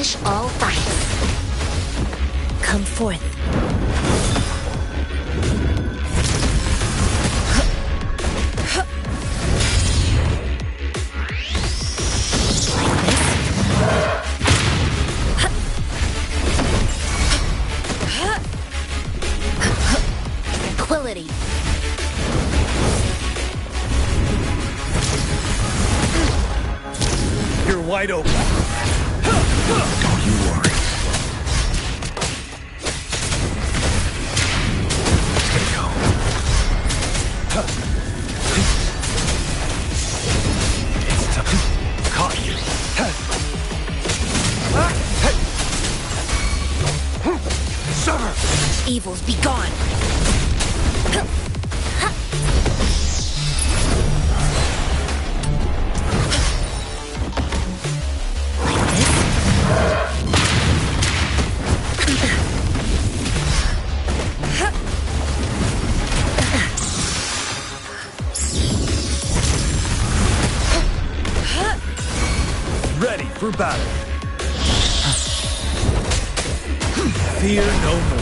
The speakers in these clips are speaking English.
Finish all fights. Come forth. Quility. You're wide open. Don't you worry. Stay calm. It's time. Caught you. Summer! Evils be gone. Ready for battle. Fear no more.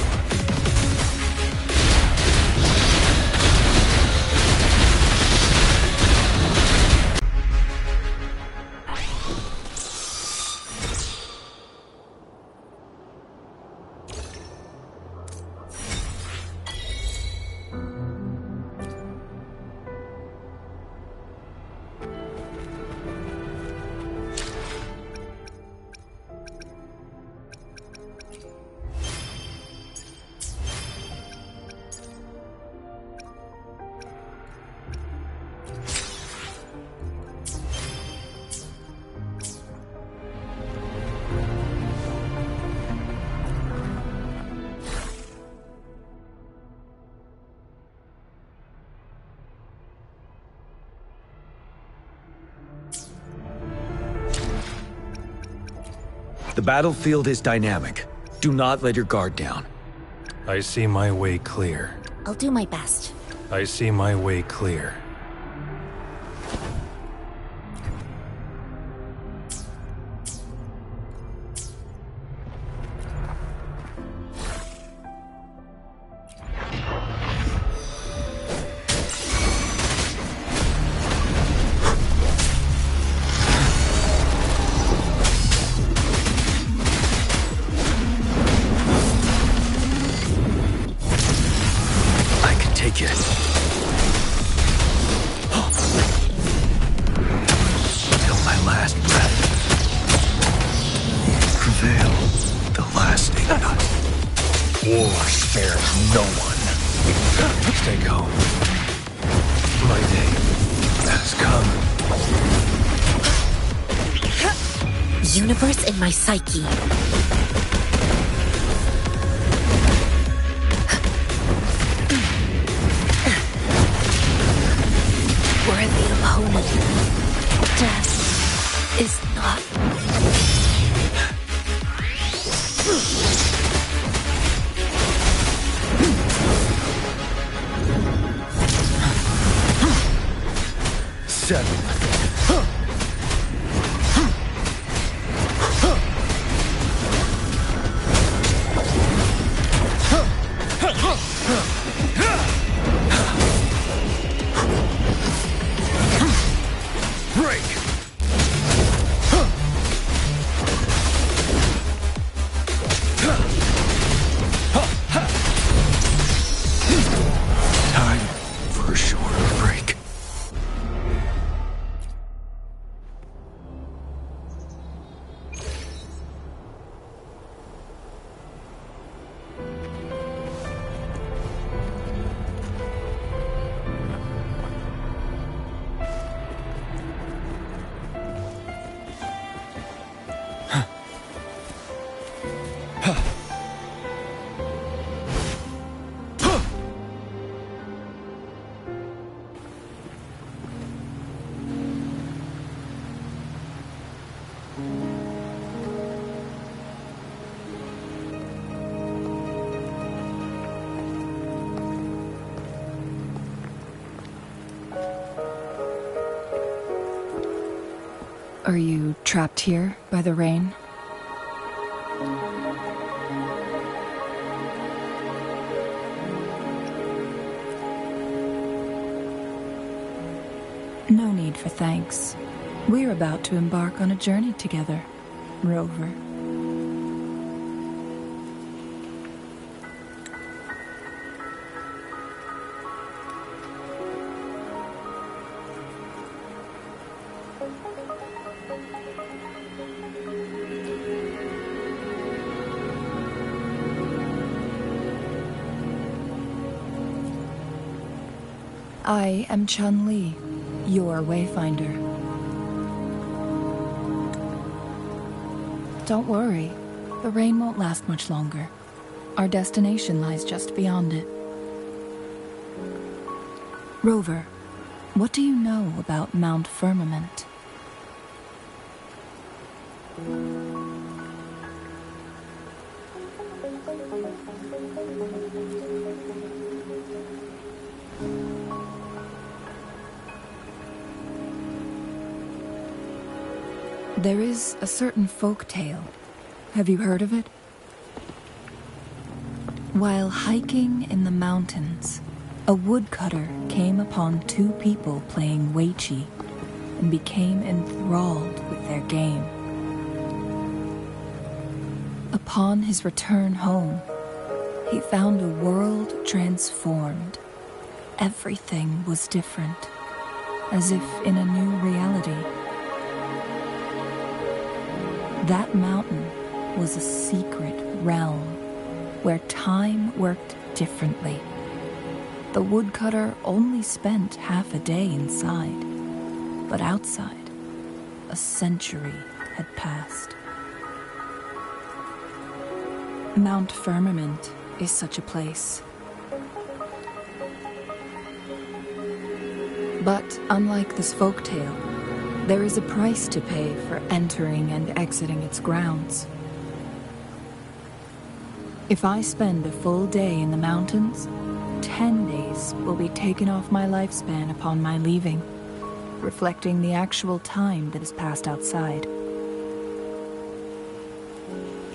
The battlefield is dynamic. Do not let your guard down. I see my way clear. I'll do my best. I see my way clear. Take it. Till my last breath. Prevail. The lasting. War spares no one. Stay calm. My day has come. Universe in my psyche. Worthy opponent. Death is not. Settle. Break! Time for a short break. Are you trapped here by the rain? No need for thanks. We're about to embark on a journey together, Rover. I am Chun-Li, your Wayfinder. Don't worry, the rain won't last much longer. Our destination lies just beyond it. Rover, what do you know about Mount Firmament? There is a certain folk tale. Have you heard of it? While hiking in the mountains, a woodcutter came upon two people playing Weiqi and became enthralled with their game. Upon his return home, he found a world transformed. Everything was different, as if in a new reality. That mountain was a secret realm where time worked differently. The woodcutter only spent half a day inside, but outside, a century had passed. Mount Firmament is such a place. But unlike this folktale, there is a price to pay for entering and exiting its grounds. If I spend a full day in the mountains, 10 days will be taken off my lifespan upon my leaving, reflecting the actual time that has passed outside.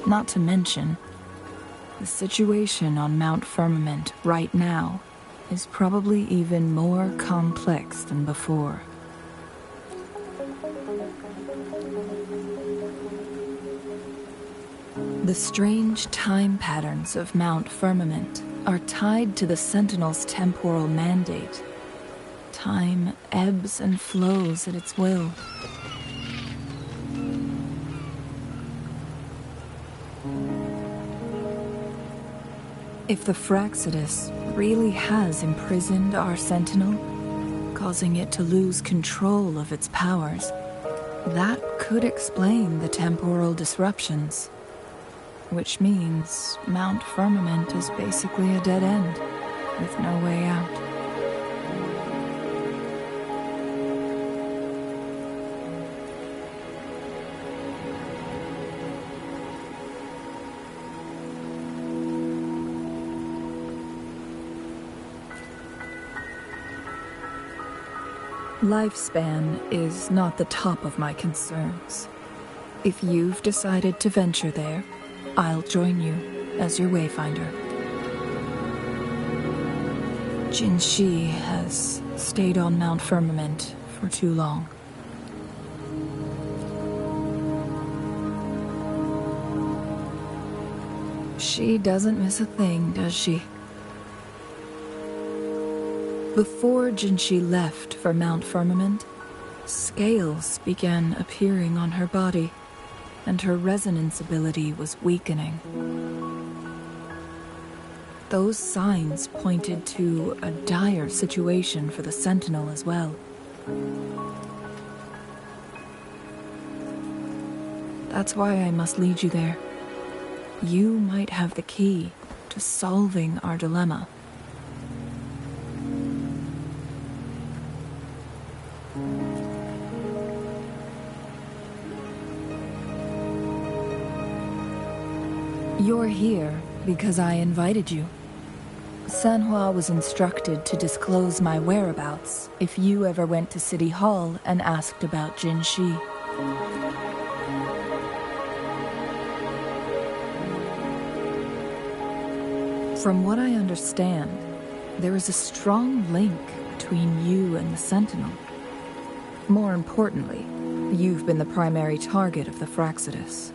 Not to mention, the situation on Mount Firmament right now is probably even more complex than before. The strange time patterns of Mount Firmament are tied to the Sentinel's temporal mandate. Time ebbs and flows at its will. If the Fraxidus really has imprisoned our Sentinel, causing it to lose control of its powers, that could explain the temporal disruptions. Which means Mount Firmament is basically a dead end, with no way out. Lifespan is not the top of my concerns. If you've decided to venture there, I'll join you as your Wayfinder. Jin Shi has stayed on Mount Firmament for too long. She doesn't miss a thing, does she? Before Jin Shi left for Mount Firmament, scales began appearing on her body, and her resonance ability was weakening. Those signs pointed to a dire situation for the Sentinel as well. That's why I must lead you there. You might have the key to solving our dilemma. You're here because I invited you. Sanhua was instructed to disclose my whereabouts if you ever went to City Hall and asked about Jin Shi. From what I understand, there is a strong link between you and the Sentinel. More importantly, you've been the primary target of the Fraxidus.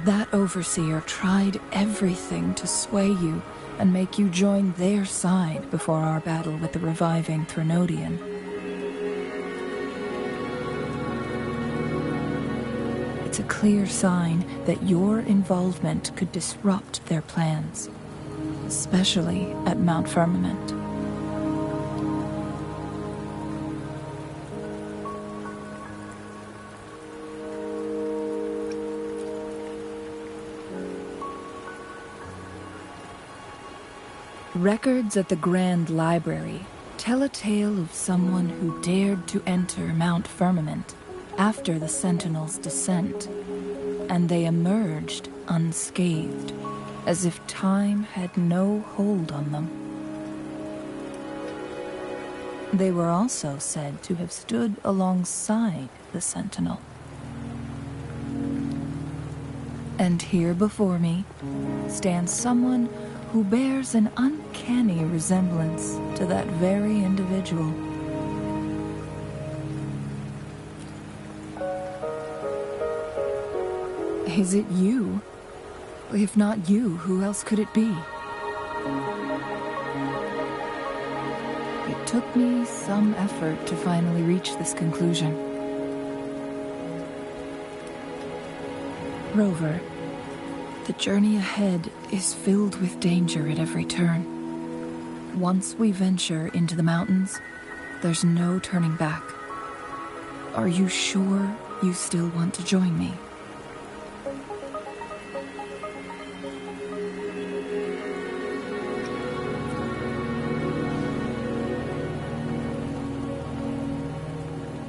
That overseer tried everything to sway you and make you join their side before our battle with the reviving Threnodian. It's a clear sign that your involvement could disrupt their plans, especially at Mount Firmament. Records at the Grand Library tell a tale of someone who dared to enter Mount Firmament after the Sentinels' descent, and they emerged unscathed, as if time had no hold on them. They were also said to have stood alongside the Sentinel. And here before me stands someone who bears an uncanny resemblance to that very individual. Is it you? If not you, who else could it be? It took me some effort to finally reach this conclusion. Rover, the journey ahead is filled with danger at every turn. Once we venture into the mountains, there's no turning back. Are you sure you still want to join me?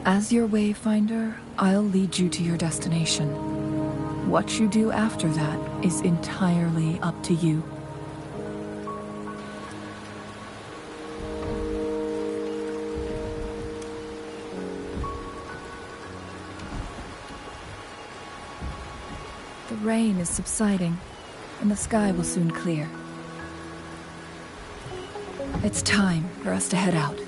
As your wayfinder, I'll lead you to your destination. What you do after that is entirely up to you. The rain is subsiding, and the sky will soon clear. It's time for us to head out.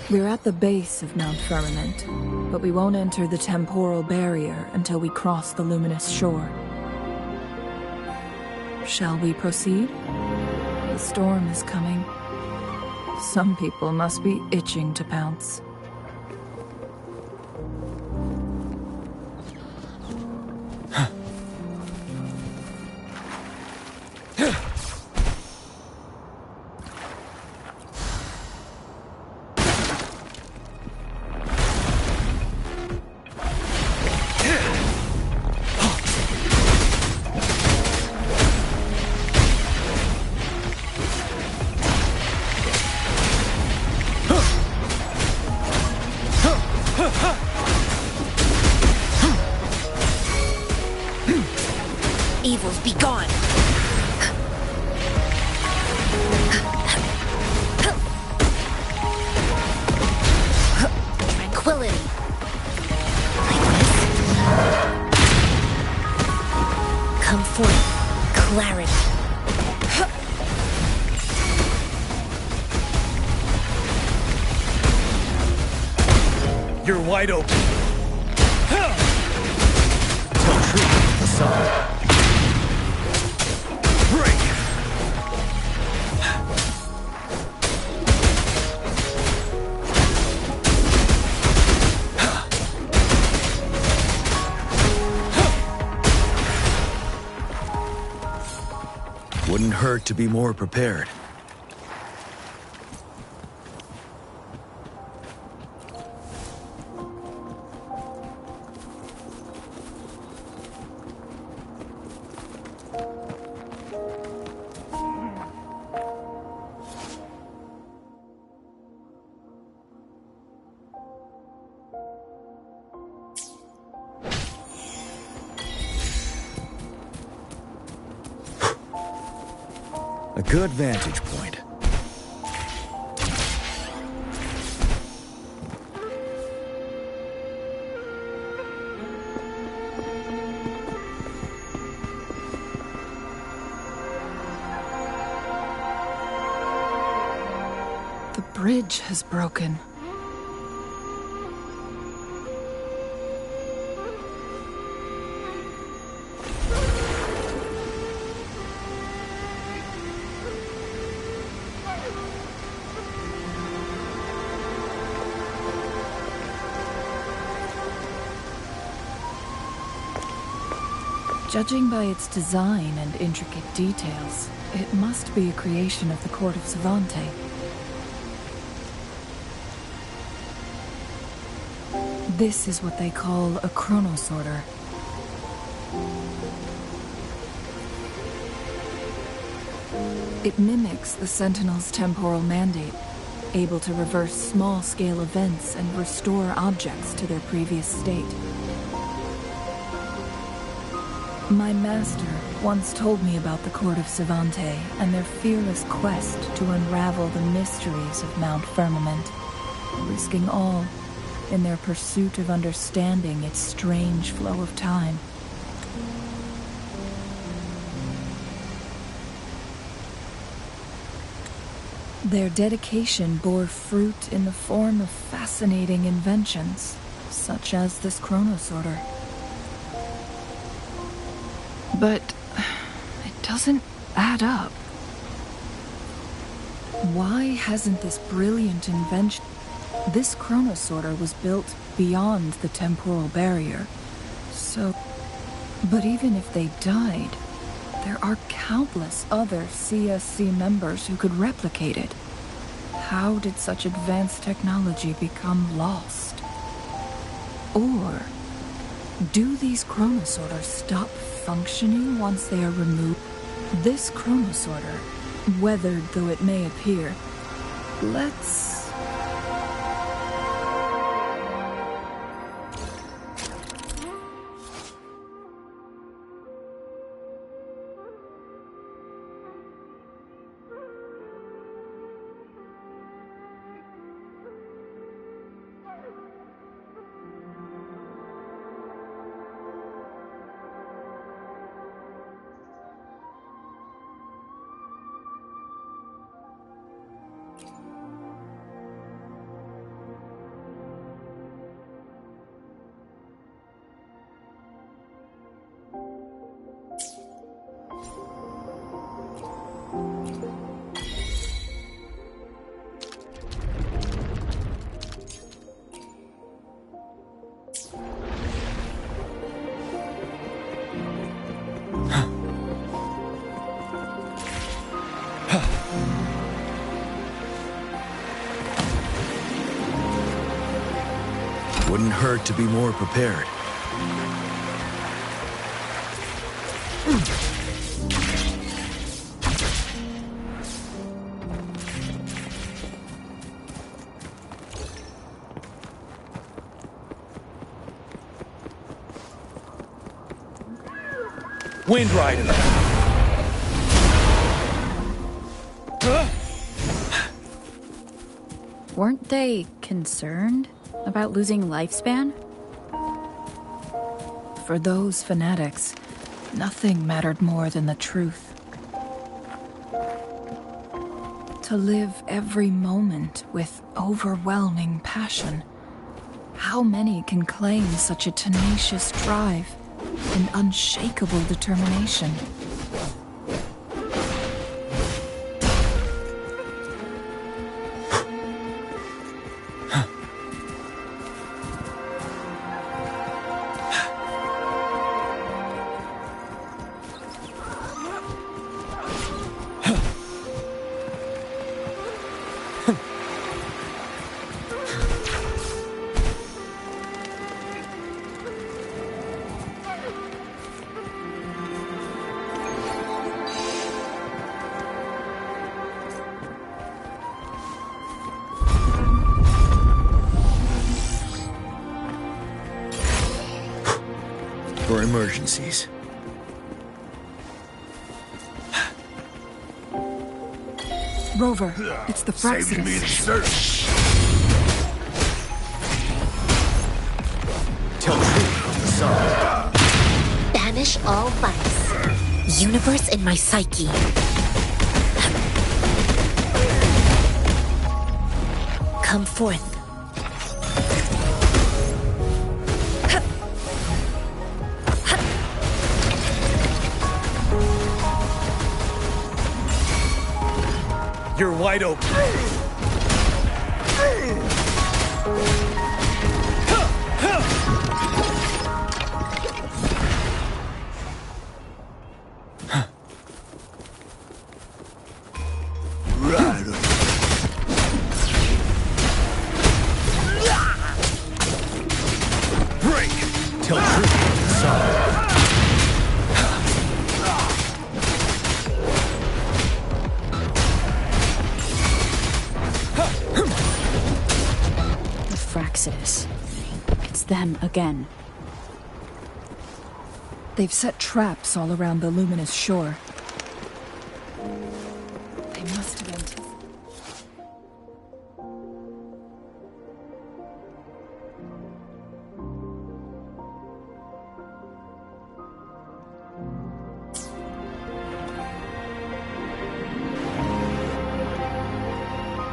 We're at the base of Mount Firmament, but we won't enter the temporal barrier until we cross the luminous shore. Shall we proceed? The storm is coming. Some people must be itching to pounce. You're wide open. Tell truth with the sun. Break! Wouldn't hurt to be more prepared. A good vantage point. The bridge has broken. Judging by its design and intricate details, it must be a creation of the Court of Savante. This is what they call a chronosorter. It mimics the Sentinel's temporal mandate, able to reverse small-scale events and restore objects to their previous state. My master once told me about the Court of Savante and their fearless quest to unravel the mysteries of Mount Firmament, risking all in their pursuit of understanding its strange flow of time. Their dedication bore fruit in the form of fascinating inventions, such as this chronosorter. But it doesn't add up. Why hasn't this brilliant invention... This chronosorter was built beyond the temporal barrier, so... But even if they died, there are countless other CSC members who could replicate it. How did such advanced technology become lost? Or... do these chronosorters stop functioning once they are removed? This chronosorter, weathered though it may appear, let's... Wouldn't hurt to be more prepared. Wind Rider! Weren't they concerned about losing lifespan? For those fanatics, nothing mattered more than the truth. To live every moment with overwhelming passion, How many can claim such a tenacious drive and unshakable determination? For emergencies. Rover, it's the Saving me the Fraxidus. search. Tell truth of the sun. Banish all vice. Universe in my psyche. Come forth. You're wide open. Break! Tell truth of the sun. The Fraxidus. It's them again. They've set traps all around the luminous shore. They must have anticipated.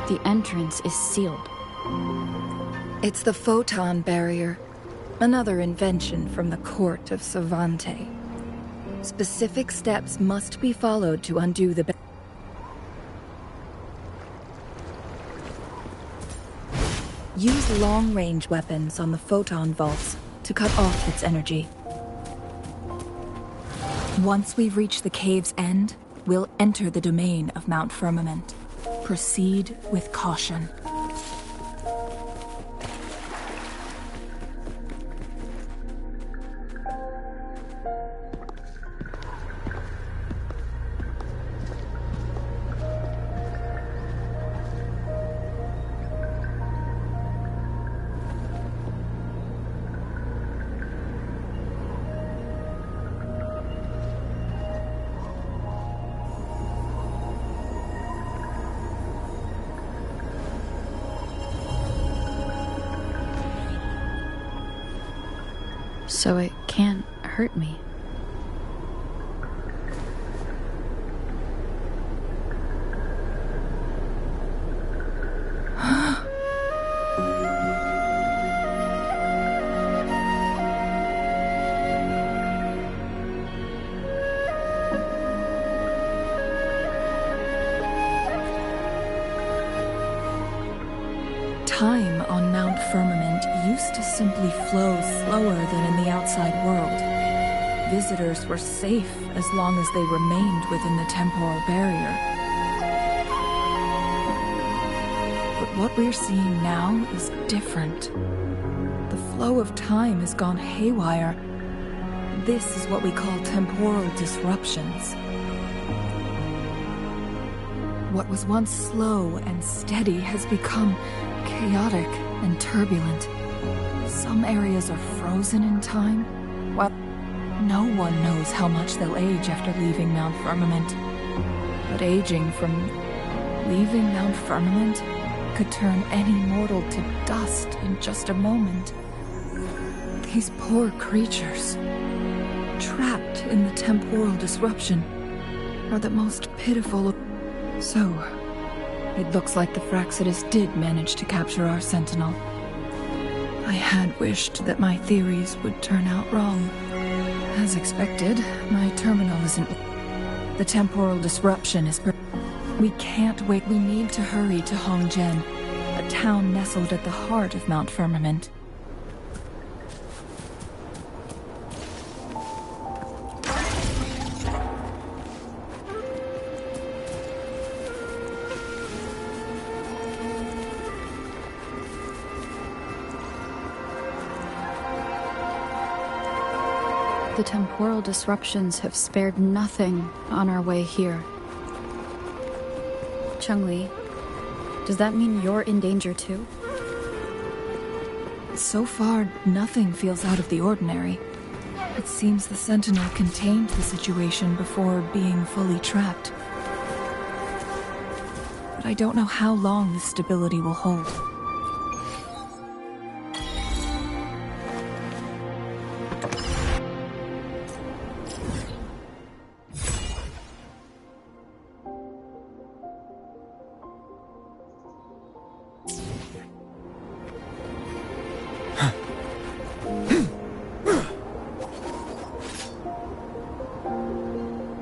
The entrance is sealed. It's the photon barrier, another invention from the court of Savante. Specific steps must be followed to undo the Use long-range weapons on the photon vaults to cut off its energy. Once we've reached the cave's end, we'll enter the domain of Mount Firmament. Proceed with caution. So it can't hurt me. Time on Mount Firmament used to simply flow slower than in the outside world. Visitors were safe as long as they remained within the temporal barrier. But what we're seeing now is different. The flow of time has gone haywire. This is what we call temporal disruptions. What was once slow and steady has become chaotic and turbulent. Some areas are frozen in time, while no one knows how much they'll age after leaving Mount Firmament. But aging from leaving Mount Firmament could turn any mortal to dust in just a moment. These poor creatures, trapped in the temporal disruption, are the most pitiful of... So, it looks like the Fraxidus did manage to capture our sentinel. I had wished that my theories would turn out wrong. As expected, my terminal isn't... The temporal disruption is... We can't wait. We need to hurry to Hongzhen, a town nestled at the heart of Mount Firmament. The temporal disruptions have spared nothing on our way here. Changli, does that mean you're in danger too? So far, nothing feels out of the ordinary. It seems the Sentinel contained the situation before being fully trapped. But I don't know how long this stability will hold.